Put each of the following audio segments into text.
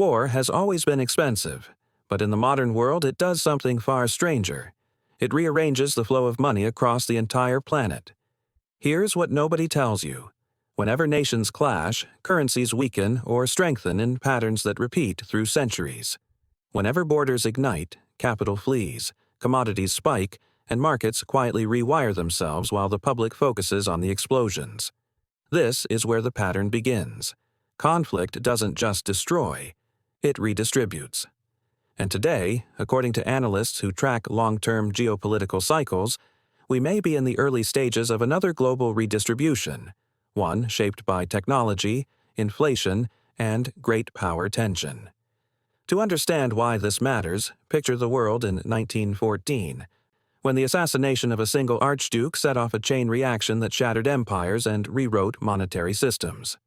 War has always been expensive, but in the modern world it does something far stranger. It rearranges the flow of money across the entire planet. Here's what nobody tells you. Whenever nations clash, currencies weaken or strengthen in patterns that repeat through centuries. Whenever borders ignite, capital flees, commodities spike, and markets quietly rewire themselves while the public focuses on the explosions. This is where the pattern begins. Conflict doesn't just destroy, it redistributes. And today, according to analysts who track long-term geopolitical cycles, we may be in the early stages of another global redistribution, one shaped by technology, inflation, and great power tension. To understand why this matters, picture the world in 1914, when the assassination of a single archduke set off a chain reaction that shattered empires and rewrote monetary systems.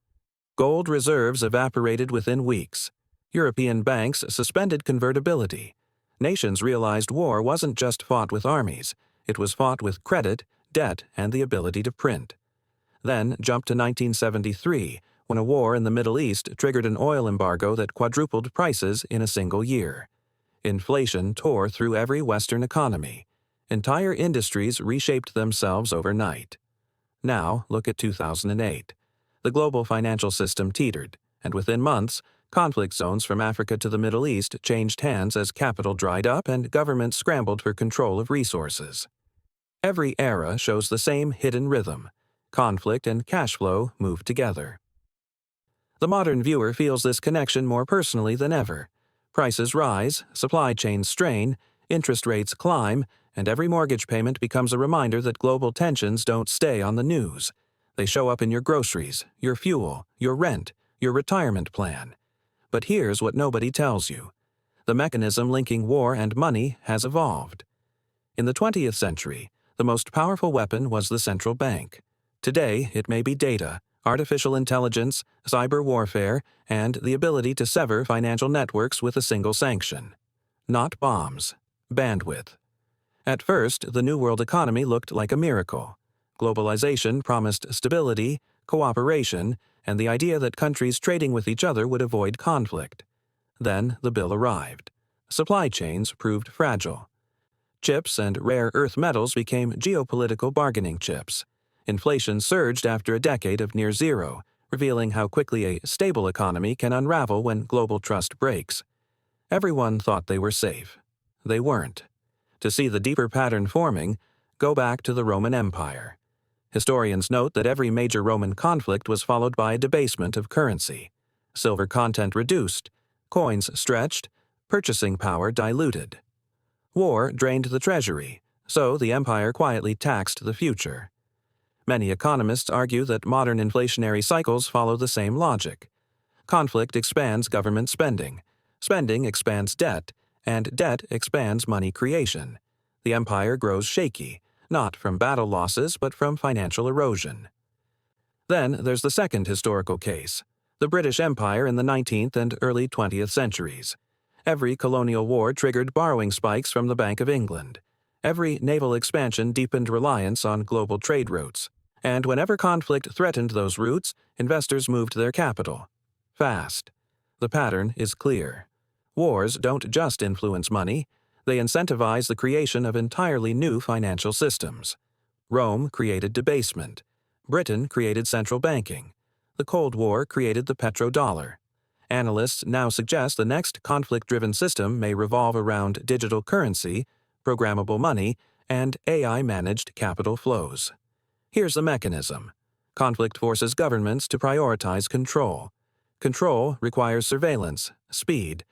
Gold reserves evaporated within weeks. European banks suspended convertibility. Nations realized war wasn't just fought with armies, it was fought with credit, debt, and the ability to print. Then jump to 1973, when a war in the Middle East triggered an oil embargo that quadrupled prices in a single year. Inflation tore through every Western economy. Entire industries reshaped themselves overnight. Now, look at 2008. The global financial system teetered, and within months, conflict zones from Africa to the Middle East changed hands as capital dried up and governments scrambled for control of resources. Every era shows the same hidden rhythm. Conflict and cash flow move together. The modern viewer feels this connection more personally than ever. Prices rise, supply chains strain, interest rates climb, and every mortgage payment becomes a reminder that global tensions don't stay on the news. They show up in your groceries, your fuel, your rent, your retirement plan. But here's what nobody tells you. The mechanism linking war and money has evolved. In the 20th century, the most powerful weapon was the central bank. Today, it may be data, artificial intelligence, cyber warfare, and the ability to sever financial networks with a single sanction. Not bombs, bandwidth. At first, the New World economy looked like a miracle. Globalization promised stability, cooperation, and the idea that countries trading with each other would avoid conflict. Then the bill arrived. Supply chains proved fragile. Chips and rare earth metals became geopolitical bargaining chips. Inflation surged after a decade of near zero, revealing how quickly a stable economy can unravel when global trust breaks. Everyone thought they were safe. They weren't. To see the deeper pattern forming, go back to the Roman Empire. Historians note that every major Roman conflict was followed by a debasement of currency. Silver content reduced, coins stretched, purchasing power diluted. War drained the treasury, so the empire quietly taxed the future. Many economists argue that modern inflationary cycles follow the same logic. Conflict expands government spending, spending expands debt, and debt expands money creation. The empire grows shaky, not from battle losses but from financial erosion. Then there's the second historical case, the British Empire in the 19th and early 20th centuries. Every colonial war triggered borrowing spikes from the Bank of England. Every naval expansion deepened reliance on global trade routes. And whenever conflict threatened those routes, investors moved their capital. Fast. The pattern is clear. Wars don't just influence money, they incentivize the creation of entirely new financial systems. Rome created debasement. Britain created central banking. The Cold War created the petrodollar. Analysts now suggest the next conflict-driven system may revolve around digital currency, programmable money, and AI-managed capital flows. Here's the mechanism. Conflict forces governments to prioritize control. Control requires surveillance, speed,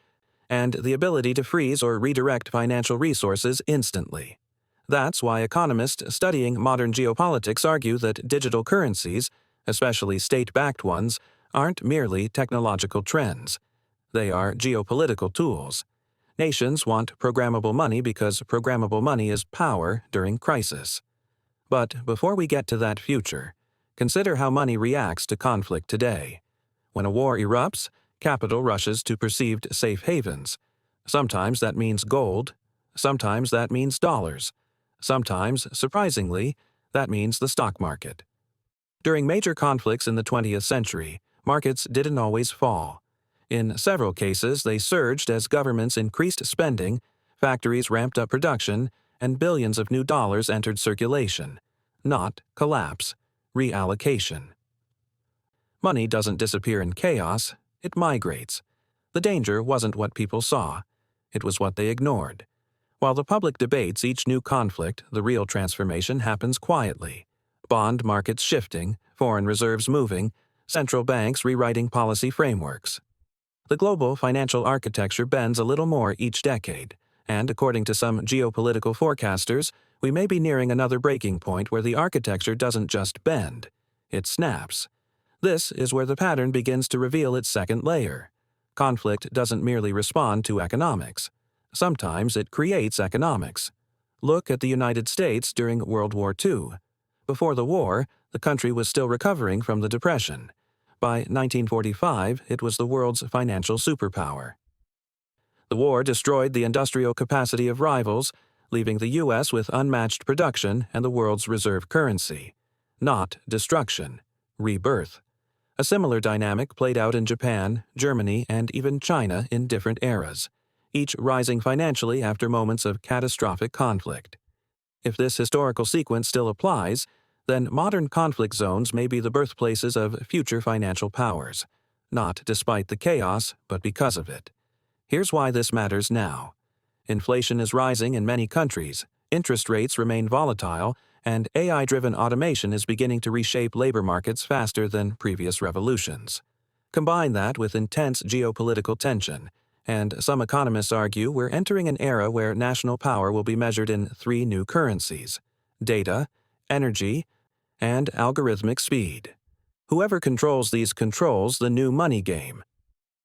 and the ability to freeze or redirect financial resources instantly. That's why economists studying modern geopolitics argue that digital currencies, especially state-backed ones, aren't merely technological trends. They are geopolitical tools. Nations want programmable money because programmable money is power during crisis. But before we get to that future, consider how money reacts to conflict today. When a war erupts, capital rushes to perceived safe havens. Sometimes that means gold. Sometimes that means dollars. Sometimes, surprisingly, that means the stock market. During major conflicts in the 20th century, markets didn't always fall. In several cases, they surged as governments increased spending, factories ramped up production, and billions of new dollars entered circulation. Not collapse, reallocation. Money doesn't disappear in chaos, it migrates. The danger wasn't what people saw, it was what they ignored. While the public debates each new conflict, the real transformation happens quietly. Bond markets shifting, foreign reserves moving, central banks rewriting policy frameworks. The global financial architecture bends a little more each decade, and according to some geopolitical forecasters, we may be nearing another breaking point where the architecture doesn't just bend, it snaps. This is where the pattern begins to reveal its second layer. Conflict doesn't merely respond to economics. Sometimes it creates economics. Look at the United States during World War II. Before the war, the country was still recovering from the Depression. By 1945, it was the world's financial superpower. The war destroyed the industrial capacity of rivals, leaving the U.S. with unmatched production and the world's reserve currency. Not destruction, rebirth. A similar dynamic played out in Japan, Germany, and even China in different eras, each rising financially after moments of catastrophic conflict. If this historical sequence still applies, then modern conflict zones may be the birthplaces of future financial powers, not despite the chaos, but because of it. Here's why this matters now. Inflation is rising in many countries, interest rates remain volatile, and AI-driven automation is beginning to reshape labor markets faster than previous revolutions. Combine that with intense geopolitical tension, and some economists argue we're entering an era where national power will be measured in three new currencies: data, energy, and algorithmic speed. Whoever controls these controls the new money game.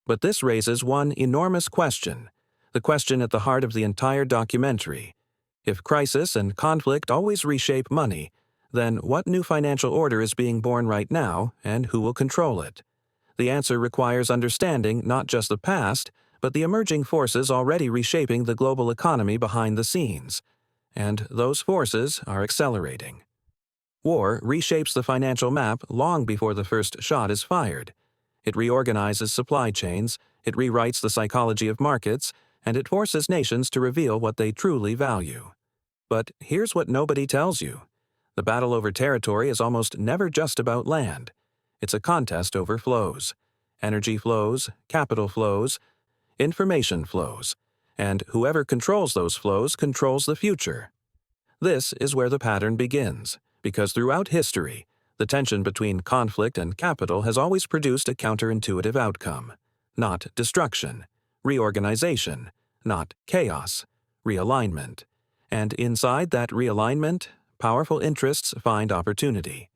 But this raises one enormous question, the question at the heart of the entire documentary. If crisis and conflict always reshape money, then what new financial order is being born right now, and who will control it? The answer requires understanding not just the past, but the emerging forces already reshaping the global economy behind the scenes. And those forces are accelerating. War reshapes the financial map long before the first shot is fired. It reorganizes supply chains, it rewrites the psychology of markets, and it forces nations to reveal what they truly value. But here's what nobody tells you. The battle over territory is almost never just about land. It's a contest over flows. Energy flows, capital flows, information flows, and whoever controls those flows controls the future. This is where the pattern begins, because throughout history, the tension between conflict and capital has always produced a counterintuitive outcome. Not destruction, reorganization, not chaos, realignment. And inside that realignment, powerful interests find opportunity.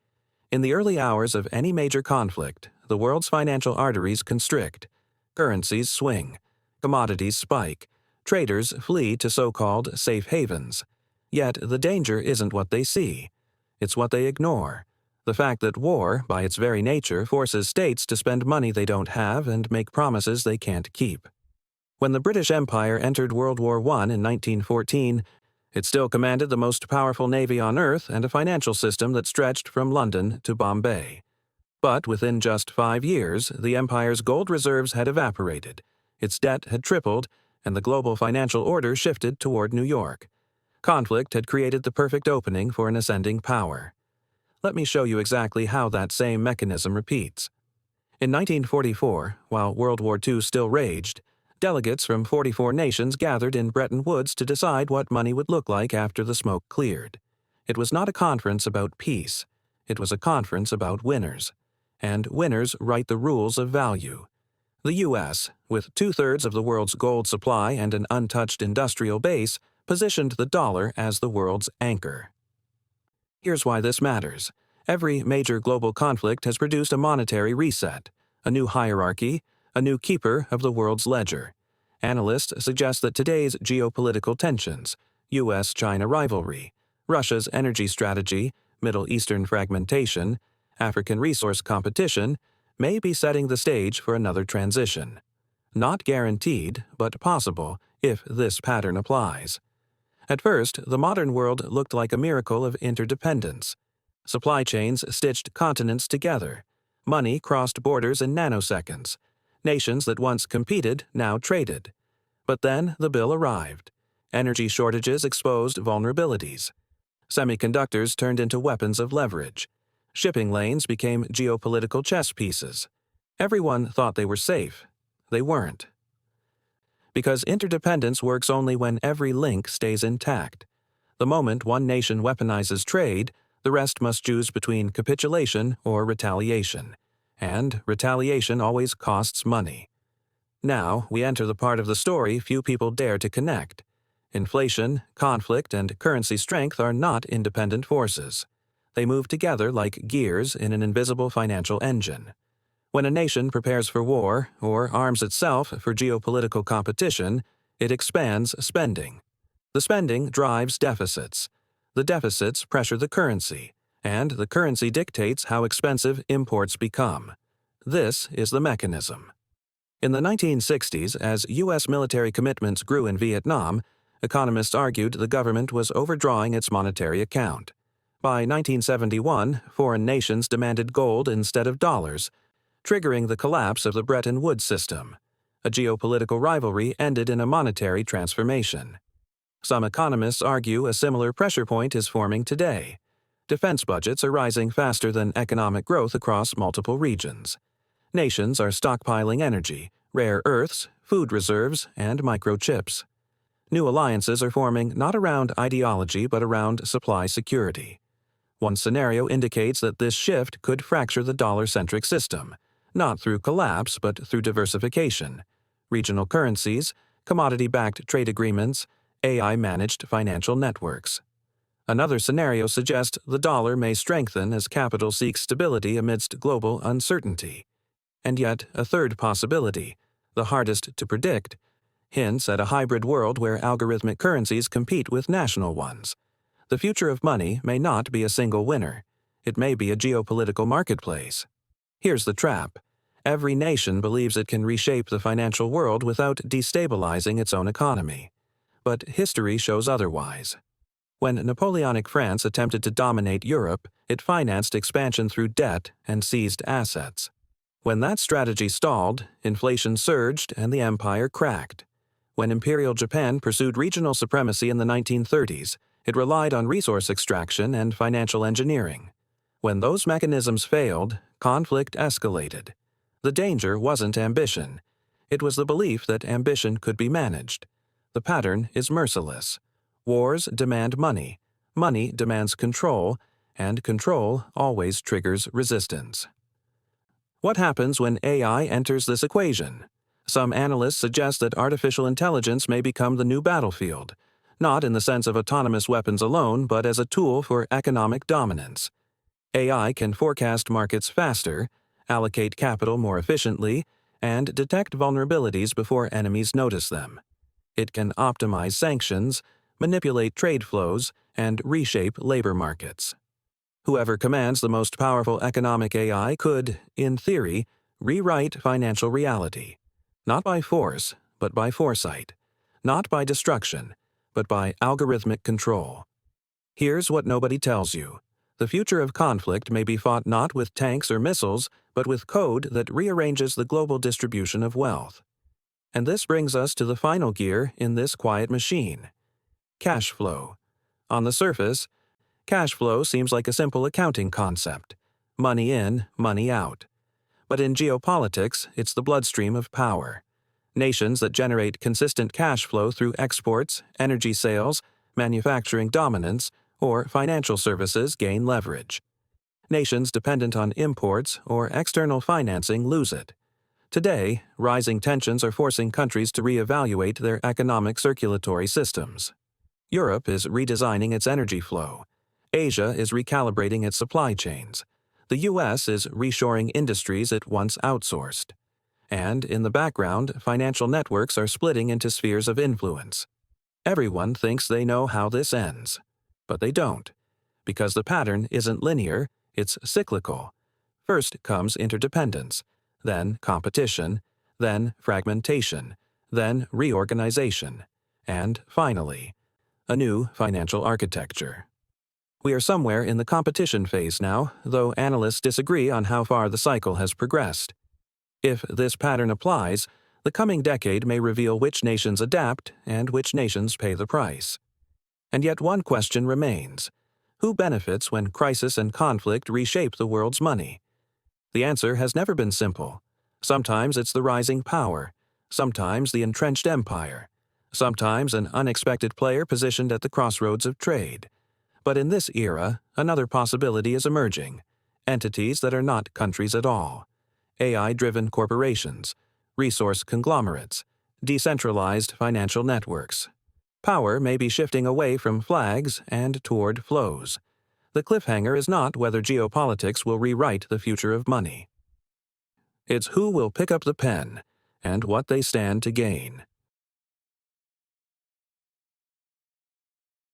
In the early hours of any major conflict, the world's financial arteries constrict. Currencies swing. Commodities spike. Traders flee to so-called safe havens. Yet the danger isn't what they see. It's what they ignore. The fact that war, by its very nature, forces states to spend money they don't have and make promises they can't keep. When the British Empire entered World War I in 1914, it still commanded the most powerful navy on Earth and a financial system that stretched from London to Bombay. But within just 5 years, the empire's gold reserves had evaporated, its debt had tripled, and the global financial order shifted toward New York. Conflict had created the perfect opening for an ascending power. Let me show you exactly how that same mechanism repeats. In 1944, while World War II still raged, delegates from 44 nations gathered in Bretton Woods to decide what money would look like after the smoke cleared. It was not a conference about peace. It was a conference about winners. And winners write the rules of value. The U.S., with 2/3 of the world's gold supply and an untouched industrial base, positioned the dollar as the world's anchor. Here's why this matters. Every major global conflict has produced a monetary reset, a new hierarchy, a new keeper of the world's ledger. Analysts suggest that today's geopolitical tensions, U.S.-China rivalry, Russia's energy strategy, Middle Eastern fragmentation, African resource competition, may be setting the stage for another transition. Not guaranteed, but possible if this pattern applies. At first, the modern world looked like a miracle of interdependence. Supply chains stitched continents together. Money crossed borders in nanoseconds. Nations that once competed now traded. But then the bill arrived. Energy shortages exposed vulnerabilities. Semiconductors turned into weapons of leverage. Shipping lanes became geopolitical chess pieces. Everyone thought they were safe. They weren't. Because interdependence works only when every link stays intact. The moment one nation weaponizes trade, the rest must choose between capitulation or retaliation. And retaliation always costs money. Now, we enter the part of the story few people dare to connect. Inflation, conflict, and currency strength are not independent forces. They move together like gears in an invisible financial engine. When a nation prepares for war or arms itself for geopolitical competition, it expands spending. The spending drives deficits. The deficits pressure the currency, and the currency dictates how expensive imports become. This is the mechanism. In the 1960s, as U.S. military commitments grew in Vietnam, economists argued the government was overdrawing its monetary account. By 1971, foreign nations demanded gold instead of dollars, triggering the collapse of the Bretton Woods system. A geopolitical rivalry ended in a monetary transformation. Some economists argue a similar pressure point is forming today. Defense budgets are rising faster than economic growth across multiple regions. Nations are stockpiling energy, rare earths, food reserves, and microchips. New alliances are forming not around ideology but around supply security. One scenario indicates that this shift could fracture the dollar-centric system, not through collapse but through diversification, regional currencies, commodity-backed trade agreements, AI-managed financial networks. Another scenario suggests the dollar may strengthen as capital seeks stability amidst global uncertainty. And yet, a third possibility, the hardest to predict, hints at a hybrid world where algorithmic currencies compete with national ones. The future of money may not be a single winner. It may be a geopolitical marketplace. Here's the trap. Every nation believes it can reshape the financial world without destabilizing its own economy. But history shows otherwise. When Napoleonic France attempted to dominate Europe, it financed expansion through debt and seized assets. When that strategy stalled, inflation surged and the empire cracked. When Imperial Japan pursued regional supremacy in the 1930s, it relied on resource extraction and financial engineering. When those mechanisms failed, conflict escalated. The danger wasn't ambition. It was the belief that ambition could be managed. The pattern is merciless. Wars demand money. Money demands control, and control always triggers resistance. What happens when AI enters this equation? Some analysts suggest that artificial intelligence may become the new battlefield, not in the sense of autonomous weapons alone, but as a tool for economic dominance. AI can forecast markets faster, allocate capital more efficiently, and detect vulnerabilities before enemies notice them. It can optimize sanctions, manipulate trade flows, and reshape labor markets. Whoever commands the most powerful economic AI could, in theory, rewrite financial reality. Not by force, but by foresight. Not by destruction, but by algorithmic control. Here's what nobody tells you. The future of conflict may be fought not with tanks or missiles, but with code that rearranges the global distribution of wealth. And this brings us to the final gear in this quiet machine. Cash flow. On the surface, cash flow seems like a simple accounting concept. Money in, money out. But in geopolitics, it's the bloodstream of power. Nations that generate consistent cash flow through exports, energy sales, manufacturing dominance, or financial services gain leverage. Nations dependent on imports or external financing lose it. Today, rising tensions are forcing countries to reevaluate their economic circulatory systems. Europe is redesigning its energy flow. Asia is recalibrating its supply chains. The U.S. is reshoring industries it once outsourced. And, in the background, financial networks are splitting into spheres of influence. Everyone thinks they know how this ends. But they don't. Because the pattern isn't linear, it's cyclical. First comes interdependence, then competition, then fragmentation, then reorganization, and, finally, a new financial architecture. We are somewhere in the competition phase now, though analysts disagree on how far the cycle has progressed. If this pattern applies, the coming decade may reveal which nations adapt and which nations pay the price. And yet one question remains. Who benefits when crisis and conflict reshape the world's money? The answer has never been simple. Sometimes it's the rising power, sometimes the entrenched empire, sometimes an unexpected player positioned at the crossroads of trade. But in this era, another possibility is emerging: entities that are not countries at all. AI-driven corporations, resource conglomerates, decentralized financial networks. Power may be shifting away from flags and toward flows. The cliffhanger is not whether geopolitics will rewrite the future of money. It's who will pick up the pen and what they stand to gain.